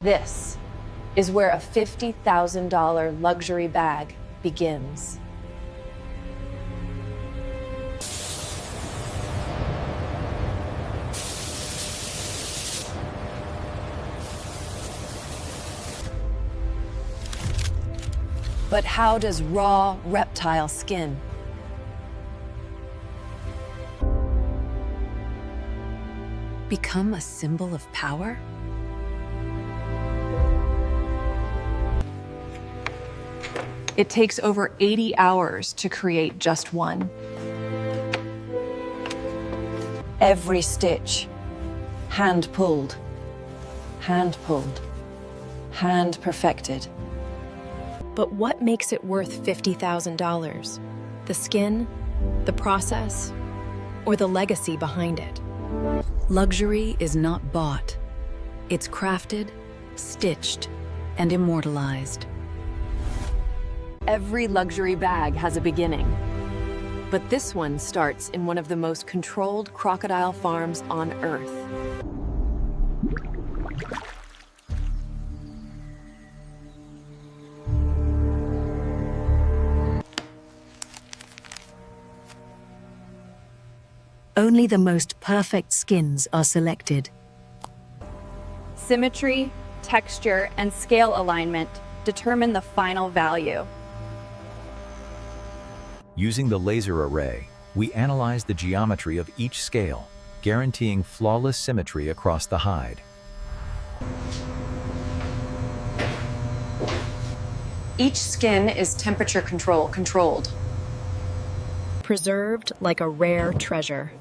This is where a $50,000 luxury bag begins. But how does raw reptile skin become a symbol of power? It takes over 80 hours to create just one. Every stitch, hand-pulled, hand-pulled, hand-perfected. But what makes it worth $50,000? The skin, the process, or the legacy behind it? Luxury is not bought. It's crafted, stitched, and immortalized. Every luxury bag has a beginning. But this one starts in one of the most controlled crocodile farms on Earth. Only the most perfect skins are selected. Symmetry, texture, and scale alignment determine the final value. Using the laser array, we analyze the geometry of each scale, guaranteeing flawless symmetry across the hide. Each skin is temperature controlled. Preserved like a rare treasure.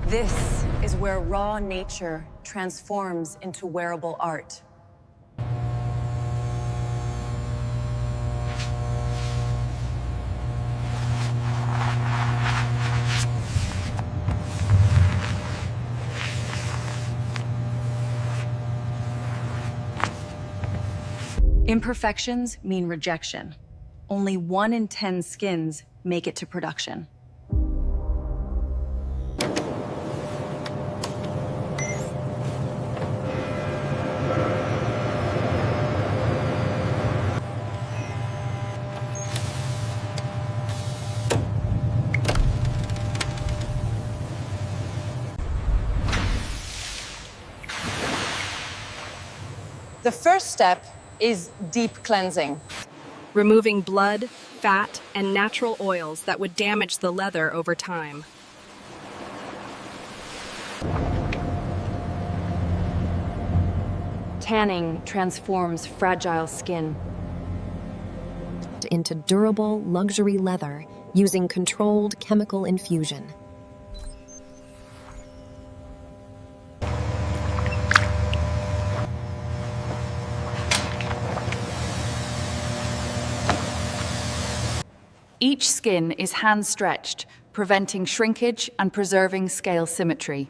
This is where raw nature transforms into wearable art. Imperfections mean rejection. Only 1 in 10 skins make it to production. The first step is deep cleansing. Removing blood, fat, and natural oils that would damage the leather over time. Tanning transforms fragile skin into durable luxury leather using controlled chemical infusion. Each skin is hand-stretched, preventing shrinkage and preserving scale symmetry.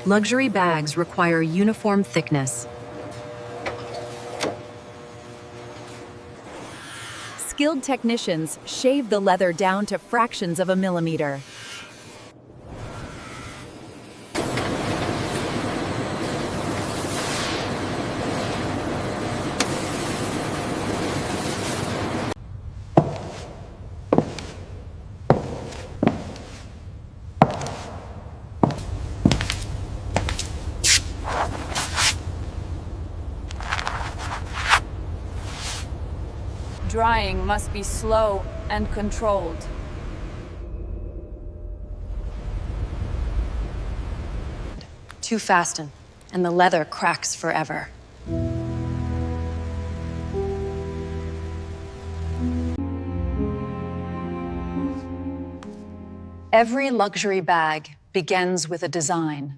Luxury bags require uniform thickness. Skilled technicians shave the leather down to fractions of a millimeter. Drying must be slow and controlled. Too fasten, and the leather cracks forever. Every luxury bag begins with a design,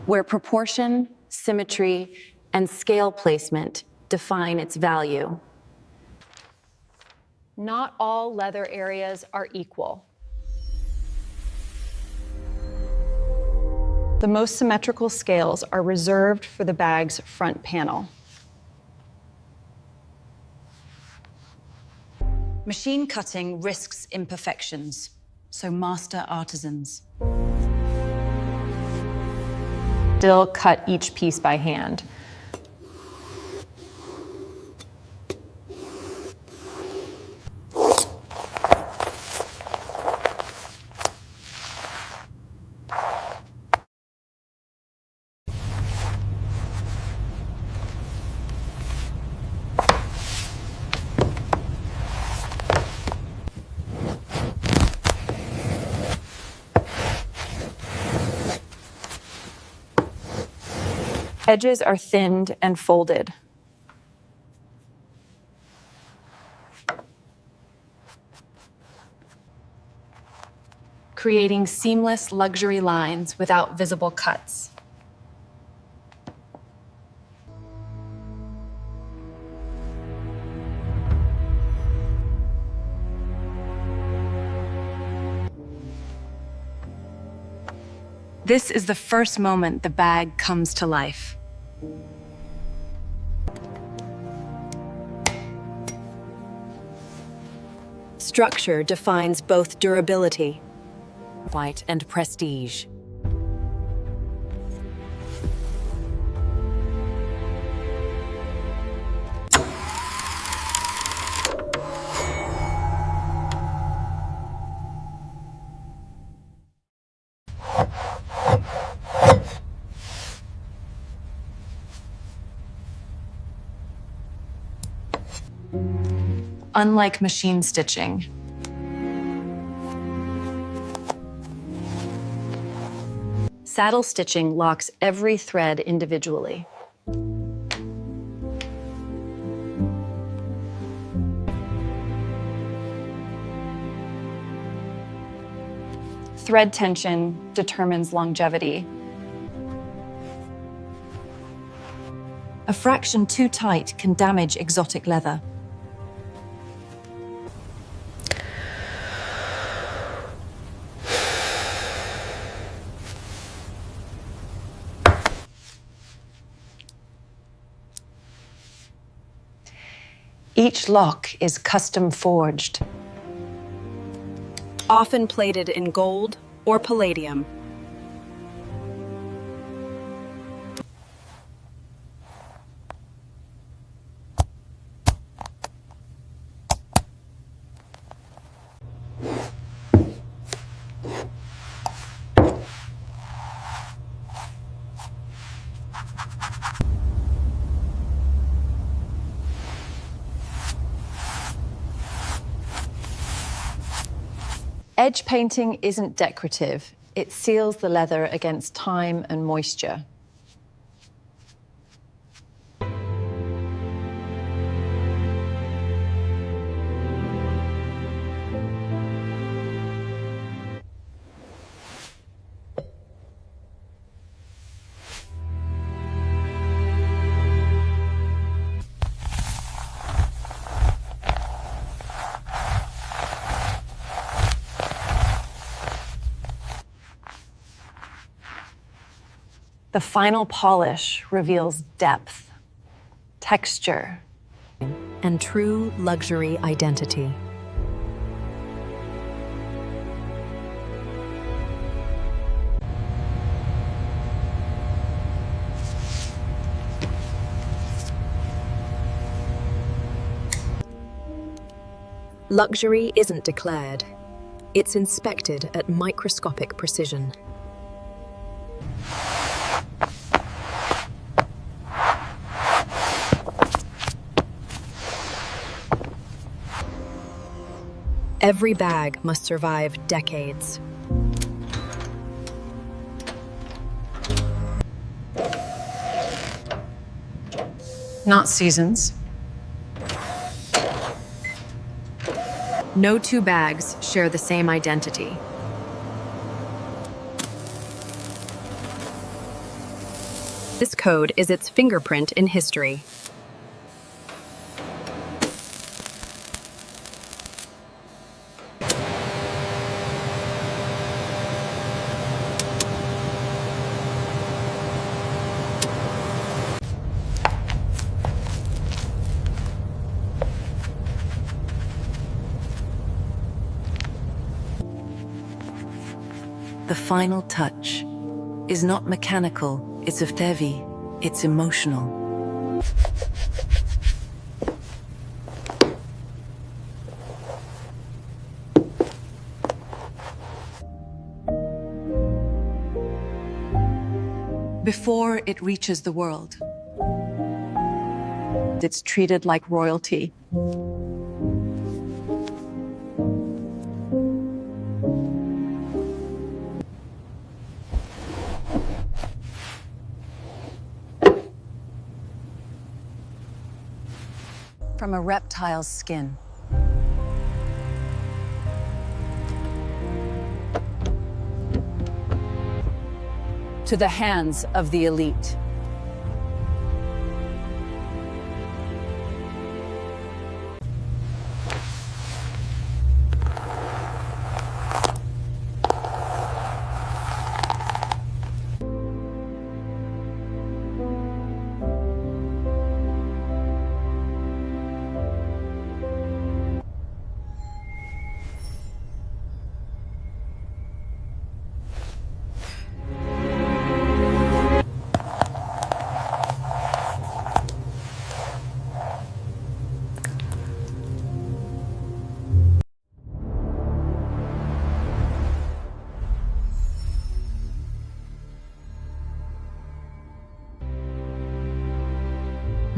where proportion, symmetry, and scale placement define its value. Not all leather areas are equal. The most symmetrical scales are reserved for the bag's front panel. Machine cutting risks imperfections, so master artisans still cut each piece by hand. Edges are thinned and folded. Creating seamless luxury lines without visible cuts. This is the first moment the bag comes to life. Structure defines both durability, white, and prestige. Unlike machine stitching, saddle stitching locks every thread individually. Thread tension determines longevity. A fraction too tight can damage exotic leather. Each lock is custom forged, often plated in gold or palladium. Edge painting isn't decorative. It seals the leather against time and moisture. The final polish reveals depth, texture, and true luxury identity. Luxury isn't declared. It's inspected at microscopic precision. Every bag must survive decades. not seasons. No two bags share the same identity. This code is its fingerprint in history. The final touch is not mechanical, it's heavy, it's emotional. Before it reaches the world, It's treated like royalty. from a reptile's skin. To the hands of the elite.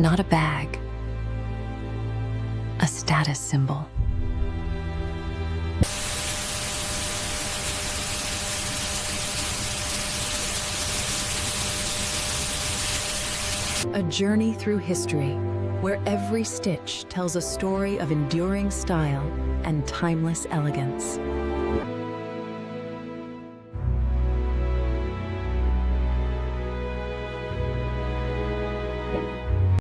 Not a bag, a status symbol. A journey through history, where every stitch tells a story of enduring style and timeless elegance.